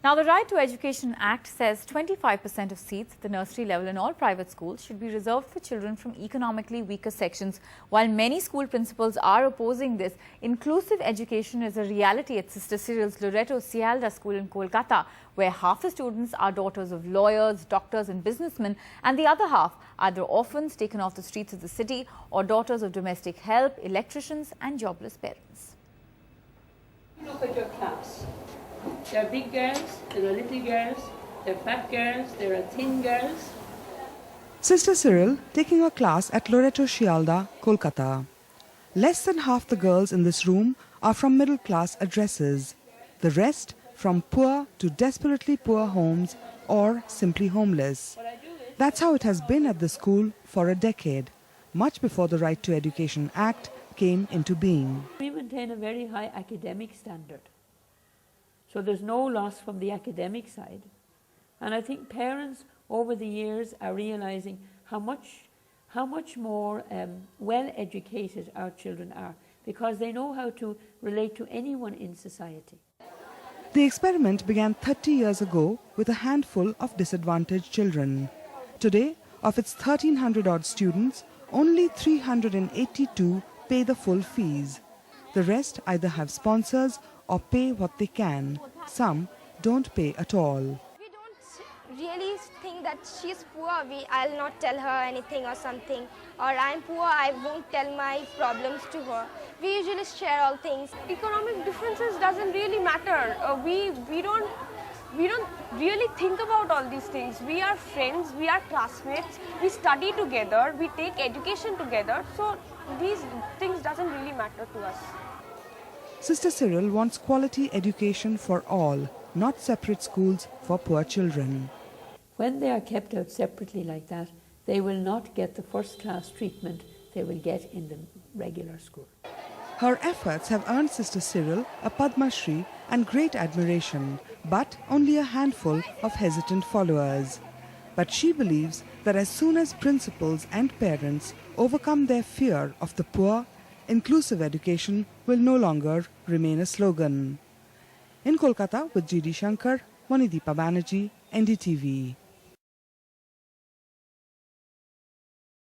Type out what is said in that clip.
Now, the Right to Education Act says 25% of seats at the nursery level in all private schools should be reserved for children from economically weaker sections. While many school principals are opposing this, inclusive education is a reality at Sister Cyril's Loreto Sealdah school in Kolkata, where half the students are daughters of lawyers, doctors and businessmen, and the other half either orphans taken off the streets of the city or daughters of domestic help, electricians and jobless parents. Look at your class. There are big girls, there are little girls, there are fat girls, there are thin girls. Sister Cyril taking a class at Loreto Sealdah, Kolkata. Less than half the girls in this room are from middle-class addresses. The rest from poor to desperately poor homes or simply homeless. That's how it has been at the school for a decade, much before the Right to Education Act came into being. We maintain a very high academic standard. So there's no loss from the academic side. And I think parents over the years are realizing how much more well-educated our children are, because they know how to relate to anyone in society. The experiment began 30 years ago with a handful of disadvantaged children. Today, of its 1,300-odd students, only 382 pay the full fees. The rest either have sponsors or pay what they can. Some don't pay at all. We don't really think that she's poor. I'll not tell her anything or something. Or I'm poor, I won't tell my problems to her. We usually share all things. Economic differences doesn't really matter. We don't really think about all these things. We are friends, we are classmates, we study together, we take education together. So these things doesn't really matter to us. Sister Cyril wants quality education for all, not separate schools for poor children. When they are kept out separately like that, they will not get the first-class treatment they will get in the regular school. Her efforts have earned Sister Cyril a Padma Shri and great admiration, but only a handful of hesitant followers. But she believes that as soon as principals and parents overcome their fear of the poor, inclusive education will no longer remain a slogan. In Kolkata with G.D. Shankar, Manideepa Banerjee, NDTV.